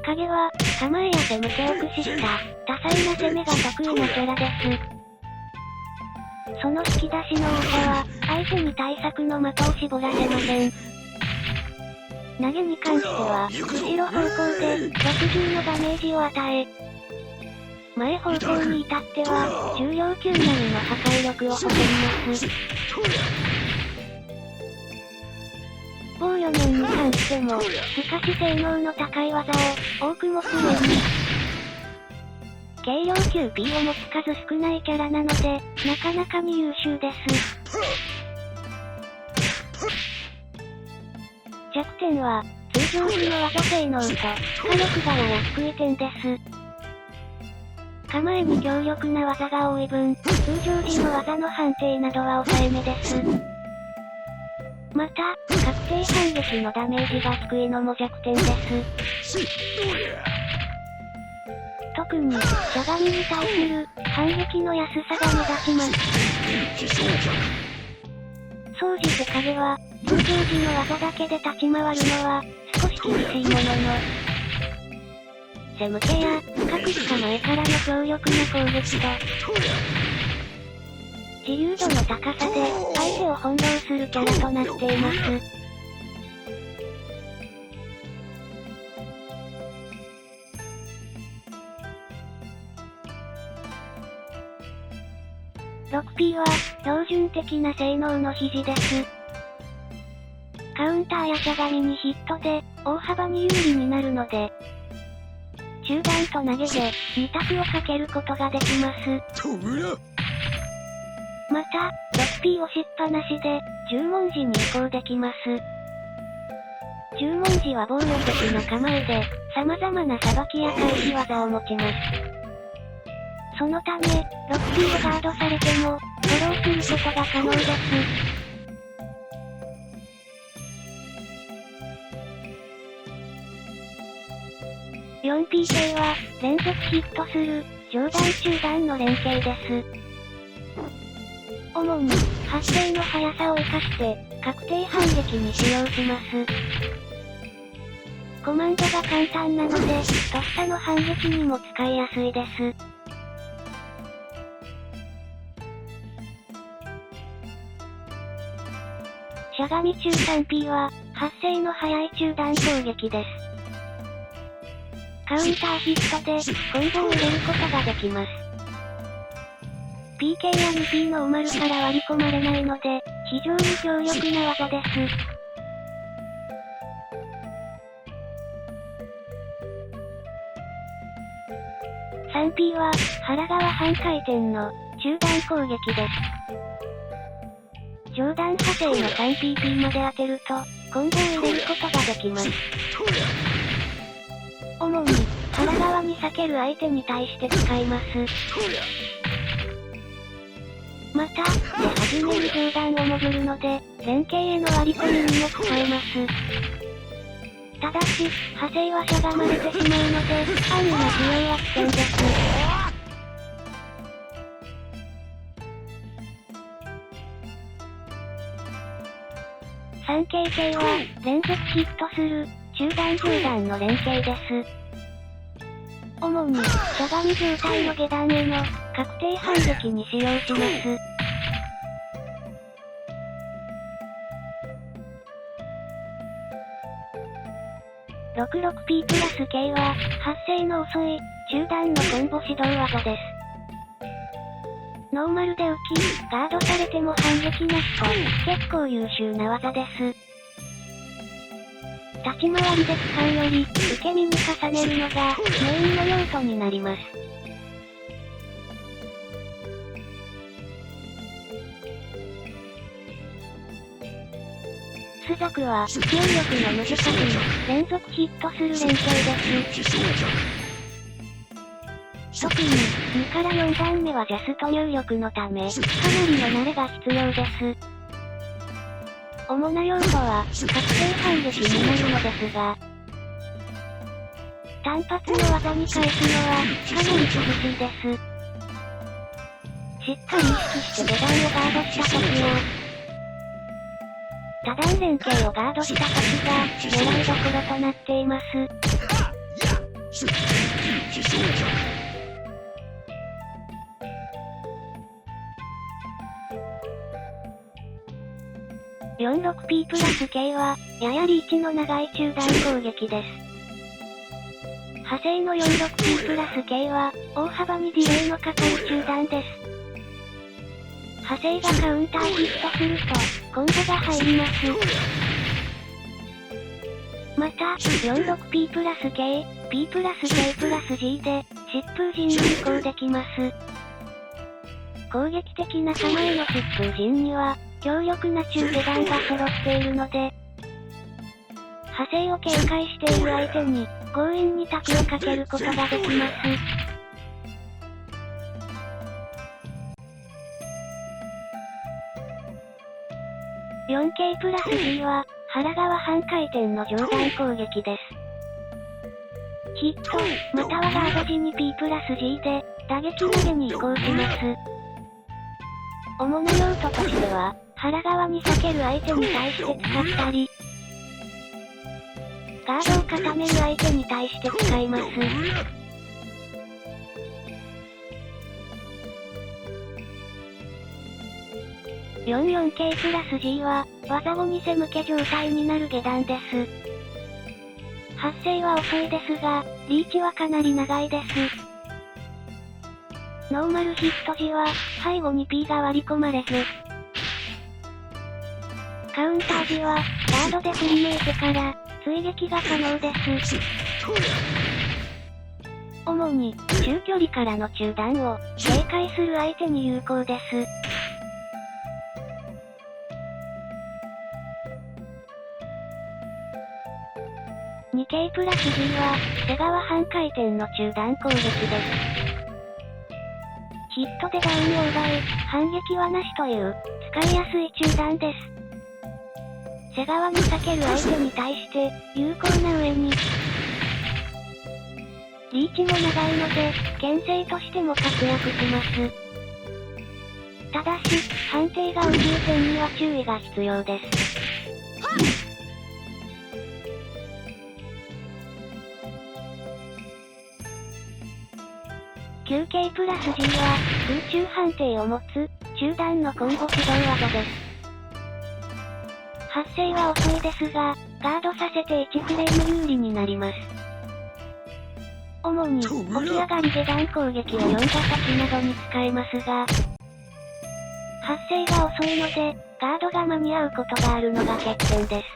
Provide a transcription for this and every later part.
影は、構えや手向けを駆使した、多彩な攻めが得意なキャラです。その引き出しの多さは、相手に対策の的を絞らせません。投げに関しては、後ろ方向で、60のダメージを与え、前方向に至っては、重量級並みの破壊力を誇ります。防御面に関しても、透かし性能の高い技を、多く持つ上に、軽量級 P を持つ数少ないキャラなので、なかなかに優秀です。弱点は、通常時の技性能と、火力がやや低い点です。構えに強力な技が多い分、通常時の技の判定などは抑えめです。また、確定反撃のダメージが低いのも弱点です。特に、しゃがみに対する、反撃の安さが目立ちます。総じて影は、通常時の技だけで立ち回るのは、少し厳しいものの、背向けや、隠し構えからの強力な攻撃と、自由度の高さで、相手を翻弄するキャラとなっています。6P は、標準的な性能の肘です。カウンターやしゃがみにヒットで、大幅に有利になるので、中段と投げで、2択をかけることができます。また、6P 押しっぱなしで、十文字に移行できます。十文字は防御的な構えで、様々なさばきや回避技を持ちます。そのため、6P をガードされても、フォローすることが可能です。4P 系は、連続ヒットする、上段中段の連携です。主に、発生の速さを活かして、確定反撃に使用します。コマンドが簡単なので、とっさの反撃にも使いやすいです。しゃがみ中 3P は、発生の速い中段攻撃です。カウンターヒットで、コンボを入れることができます。PK や 2P のオマルから割り込まれないので、非常に強力な技です。3P は、腹側半回転の、中段攻撃です。上段派生の 3PP まで当てると、コンボを入れることができます。主に、腹側に避ける相手に対して使います。また、で初めに上段を潜るので、連携への割り込みにも使えます。ただし、派生はしゃがまれてしまうので、安易な使用は危険です。3K 系は、連続ヒットする、中段上段の連携です。主に、しゃがみ状態の下段への、確定反撃に使用します。66P プラス K は、発生の遅い、中段のコンボ指導技です。ノーマルで浮き、ガードされても反撃なしと、結構優秀な技です。立ち回りで使うより、受け身に重ねるのが、メインの要素になります。スザクは、勢力の難しい、連続ヒットする連携です。特に、2から4段目はジャスト入力のため、かなりの慣れが必要です。主な要素は、確定反撃になるのですが、単発の技に返すのは、かなり厳しいです。しっかり意識して下段をガードした時や、多段連携をガードした時が、狙いどころとなっています。46P プラス K は、ややリーチの長い中段攻撃です。派生の 46P プラス K は、大幅にディレイのかかる中段です。派生がカウンターヒットすると、コンボが入ります。また、46P プラス K、P プラス K プラス G で、疾風陣に移行できます。攻撃的な構えの疾風陣には、強力な中下段が揃っているので、派生を警戒している相手に、強引にタクをかけることができます。4K プラス G は、腹側半回転の上段攻撃です。ヒット、またはガード時に P プラス G で、打撃投げに移行します。主な用途としては、腹側に避ける相手に対して使ったり、ガードを固める相手に対して使います。44K プラス G は、技後に背向け状態になる下段です。発生は遅いですが、リーチはかなり長いです。ノーマルヒット時は、背後に P が割り込まれず、カウンター時は、ガードで振り向いてから、追撃が可能です。主に、中距離からの中段を、警戒する相手に有効です。2K プラス G は、背側半回転の中段攻撃です。ヒットでダウンを奪い、反撃はなしという、使いやすい中段です。背側に避ける相手に対して、有効な上に、リーチも長いので、牽制としても活躍します。ただし、判定が宇宙船には注意が必要です。9K プラス G は、空中判定を持つ、中段のコンボ起動技です。発生は遅いですが、ガードさせて1フレーム有利になります。主に、起き上がり下段攻撃を読んだ時などに使えますが、発生が遅いので、ガードが間に合うことがあるのが欠点です。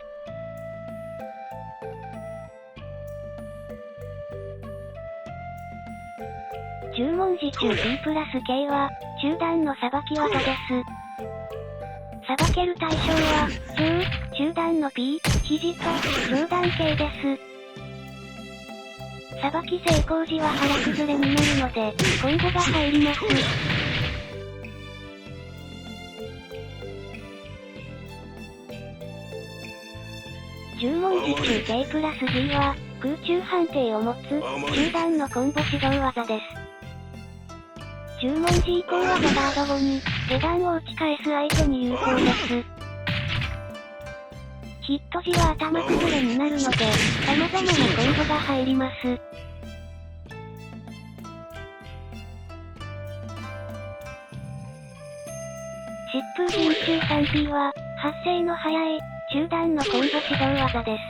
10文字中 P プラス K は、中段のさばき技です。さばける対象は、中段の P、肘と、上段系です。さばき成功時は腹崩れになるので、コンボが入ります。10文字中 K プラス G は、空中判定を持つ、中段のコンボ指導技です。10文字以降はガード後に、下段を打ち返す相手に有効です。ヒット時は頭崩れになるので、様々なコンボが入ります。疾風陣中 3P は、発生の早い、中段のコンボ指導技です。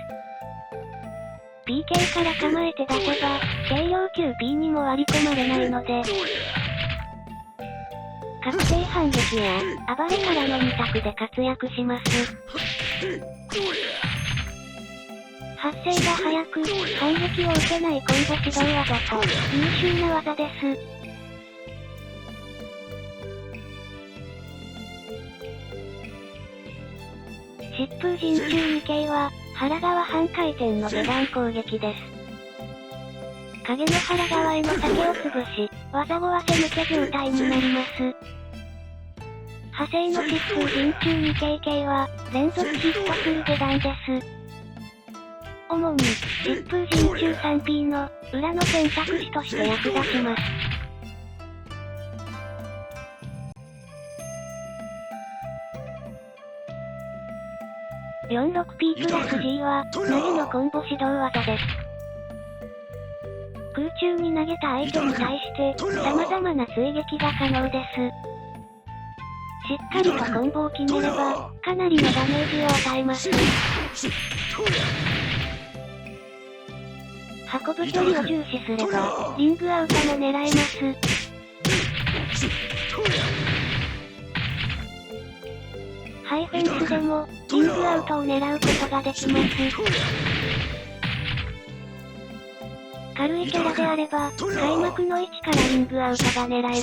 PK から構えて出せば、軽量級 P にも割り込まれないので、確定反撃や、暴れからの2択で活躍します。発生が早く、反撃を受けないコンボ指導技と、優秀な技です。疾風陣中 2K は、腹側半回転の下段攻撃です。影の腹側への酒を潰し、技後は背抜け状態になります。派生の疾風陣中 2K 系は、連続ヒットする下段です。主に、疾風陣中 3P の、裏の選択肢として役立ちます。46P プラス G は、投げのコンボ指導技です。中に投げた相手に対して、様々な追撃が可能です。しっかりとコンボを決めれば、かなりのダメージを与えます。運ぶ距離を重視すれば、リングアウトも狙えます。ハイフェンスでも、リングアウトを狙うことができます。軽いキャラであれば、開幕の位置からリングアウトが狙えます。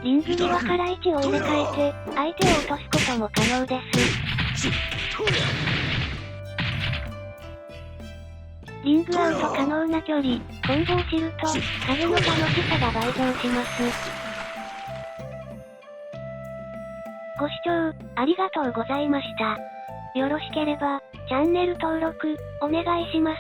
リングにはから位置を入れ替えて、相手を落とすことも可能です。リングアウト可能な距離、コンボを知ると、影の楽しさが倍増します。ご視聴、ありがとうございました。よろしければ、チャンネル登録、お願いします。